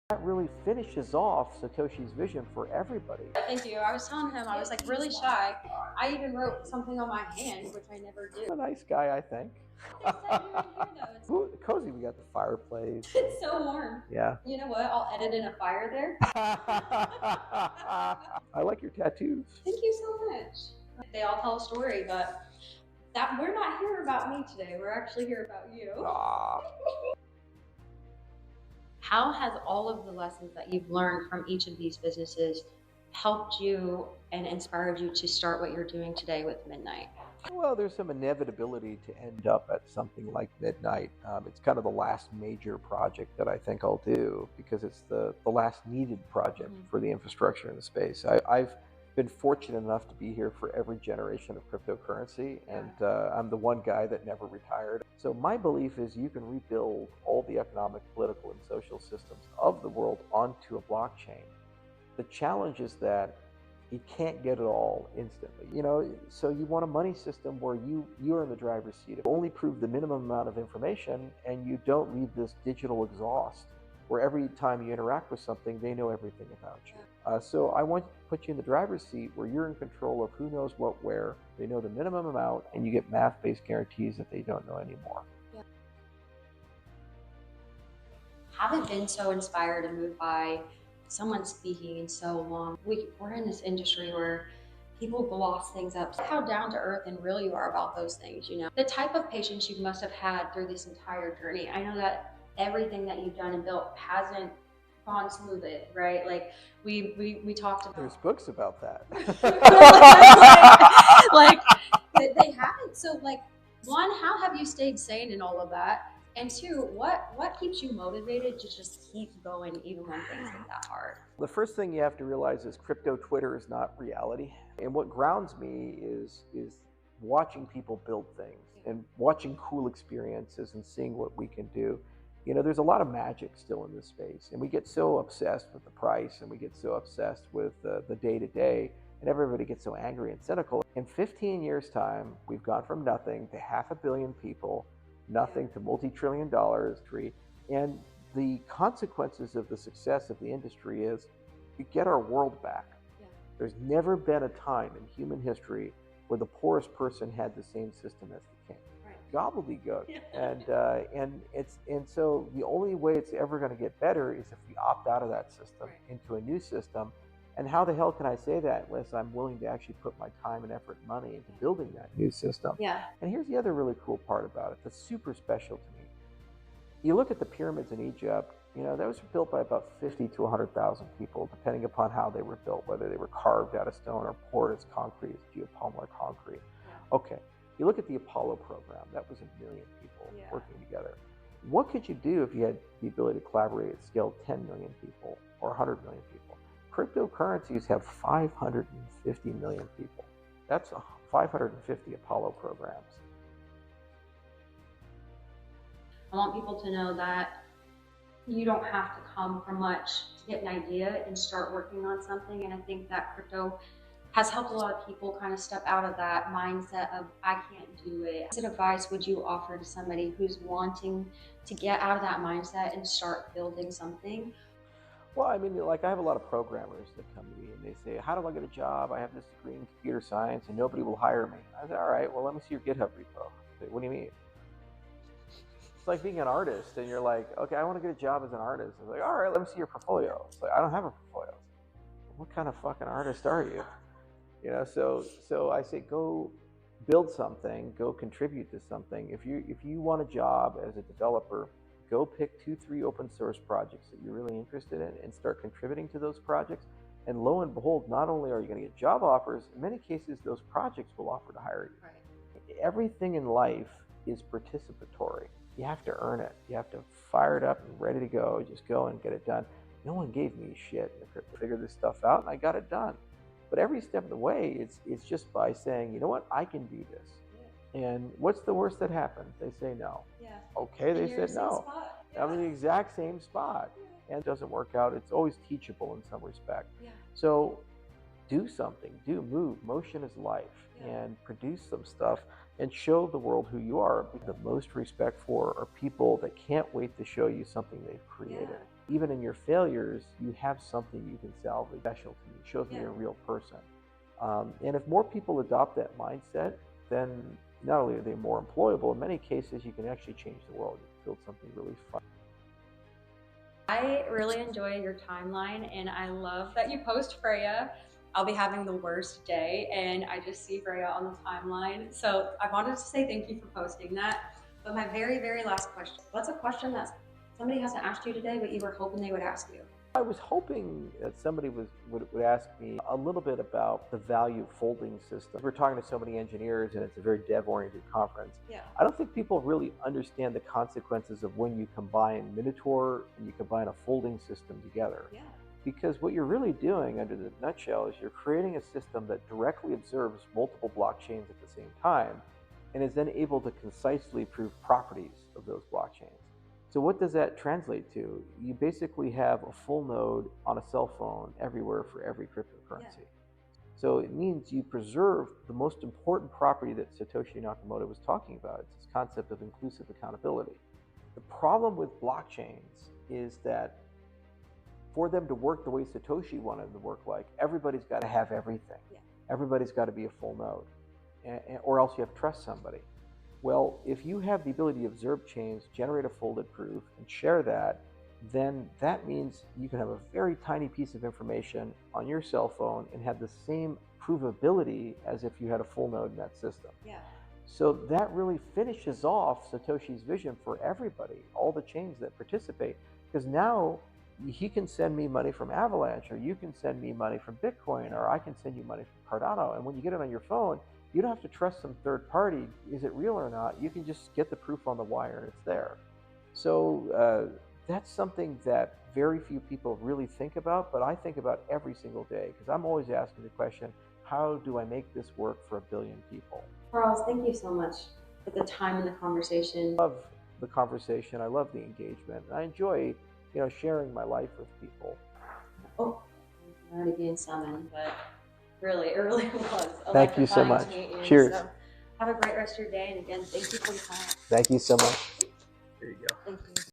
That really finishes off Satoshi's vision for everybody. Thank you. I was telling him I was like really shy. I even wrote something on my hand, which I never do. A nice guy, I think. They said you're in here though. Ooh, cozy. We got the fireplace. It's so warm. Yeah. You know what? I'll edit in a fire there. I like your tattoos. Thank you so much. They all tell a story, but that we're not here about me today. We're actually here about you. How has all of the lessons that you've learned from each of these businesses helped you and inspired you to start what you're doing today with Midnight? Well, there's some inevitability to end up at something like Midnight. It's kind of the last major project that I think I'll do because it's the last needed project for the infrastructure in the space. I've been fortunate enough to be here for every generation of cryptocurrency, and I'm the one guy that never retired. So my belief is you can rebuild all the economic, political, and social systems of the world onto a blockchain. The challenge is that you can't get it all instantly, so you want a money system where you're in the driver's seat. Only prove the minimum amount of information, and you don't leave this digital exhaust where every time you interact with something, they know everything about you. So I want to put you in the driver's seat where you're in control of who knows what where. They know the minimum amount, and you get math-based guarantees that they don't know anymore. Yeah. Haven't been so inspired and moved by someone speaking in so long. We're in this industry where people gloss things up. How down to earth and real you are about those things, The type of patience you must have had through this entire journey. I know that everything that you've done and built hasn't gone smoothly, right? Like we talked about. There's books about that. like they haven't. So one, how have you stayed sane in all of that? And two, what keeps you motivated to just keep going even when things get that hard? The first thing you have to realize is crypto Twitter is not reality. And what grounds me is watching people build things and watching cool experiences and seeing what we can do. There's a lot of magic still in this space, and we get so obsessed with the price, and we get so obsessed with the day-to-day, and everybody gets so angry and cynical. In 15 years' time, we've gone from nothing to 500 million people, nothing to multi-trillion dollars, and the consequences of the success of the industry is we get our world back. Yeah. There's never been a time in human history where the poorest person had the same system as the king. Gobbledygook. And so the only way it's ever going to get better is if we opt out of that system into a new system. And how the hell can I say that unless I'm willing to actually put my time and effort and money into building that new system? Yeah. And here's the other really cool part about it that's super special to me. You look at the pyramids in Egypt, those were built by about 50 to 100,000 people, depending upon how they were built, whether they were carved out of stone or poured as concrete, as geopolymer concrete. Yeah. Okay. You look at the Apollo program, that was 1 million people working together. What could you do if you had the ability to collaborate at scale 10 million people or 100 million people? Cryptocurrencies have 550 million people. That's 550 Apollo programs. I want people to know that you don't have to come from much to get an idea and start working on something. And I think that crypto has helped a lot of people kind of step out of that mindset of, I can't do it. What advice would you offer to somebody who's wanting to get out of that mindset and start building something? Well, I have a lot of programmers that come to me and they say, how do I get a job? I have this degree in computer science and nobody will hire me. I say, all right, well, let me see your GitHub repo. I say, what do you mean? It's like being an artist and you're like, okay, I want to get a job as an artist. I'm like, all right, let me see your portfolio. It's like, I don't have a portfolio. What kind of fucking artist are you? So I say, go build something, go contribute to something. If you want a job as a developer, go pick 2-3 open source projects that you're really interested in and start contributing to those projects. And lo and behold, not only are you going to get job offers, in many cases, those projects will offer to hire you. Right. Everything in life is participatory. You have to earn it. You have to fire it up and ready to go. Just go and get it done. No one gave me shit to figure this stuff out, and I got it done. But every step of the way, it's just by saying, you know what, I can do this. Yeah. And what's the worst that happens? They say no. Yeah. Okay, they said no. Yeah. I'm in the exact same spot. Yeah. And it doesn't work out. It's always teachable in some respect. Yeah. So do something, move. Motion is life. Yeah. And produce some stuff and show the world who you are. The most respect for are people that can't wait to show you something they've created. Yeah. Even in your failures, you have something you can salvage special to you. It shows me you're a real person. And if more people adopt that mindset, then not only are they more employable, in many cases you can actually change the world. You can build something really fun. I really enjoy your timeline, and I love that you post Freya. I'll be having the worst day, and I just see Freya on the timeline. So I wanted to say thank you for posting that. But my very, very last question. What's a question that somebody hasn't asked you today, but you were hoping they would ask you? I was hoping that somebody would ask me a little bit about the value of folding systems. We're talking to so many engineers, and it's a very dev-oriented conference. Yeah. I don't think people really understand the consequences of when you combine Minotaur and you combine a folding system together. Yeah. Because what you're really doing, under the nutshell, is you're creating a system that directly observes multiple blockchains at the same time and is then able to concisely prove properties of those blockchains. So what does that translate to? You basically have a full node on a cell phone everywhere for every cryptocurrency. Yeah. So it means you preserve the most important property that Satoshi Nakamoto was talking about. It's this concept of inclusive accountability. The problem with blockchains is that for them to work the way Satoshi wanted them to work, like, everybody's got to have everything. Yeah. Everybody's got to be a full node, or else you have to trust somebody. Well, if you have the ability to observe chains, generate a folded proof, and share that, then that means you can have a very tiny piece of information on your cell phone and have the same provability as if you had a full node in that system. Yeah. So that really finishes off Satoshi's vision for everybody, all the chains that participate, because now he can send me money from Avalanche, or you can send me money from Bitcoin, or I can send you money from Cardano. And when you get it on your phone, you don't have to trust some third party. Is it real or not? You can just get the proof on the wire and it's there. So that's something that very few people really think about, but I think about every single day, because I'm always asking the question, how do I make this work for 1 billion people? Charles, thank you so much for the time and the conversation. I love the conversation. I love the engagement. I enjoy, sharing my life with people. Oh, I'm already being summoned, but really, it really was. Thank you so much. Cheers. So have a great rest of your day, and again, thank you for your time. Thank you so much. Here you go. Thank you.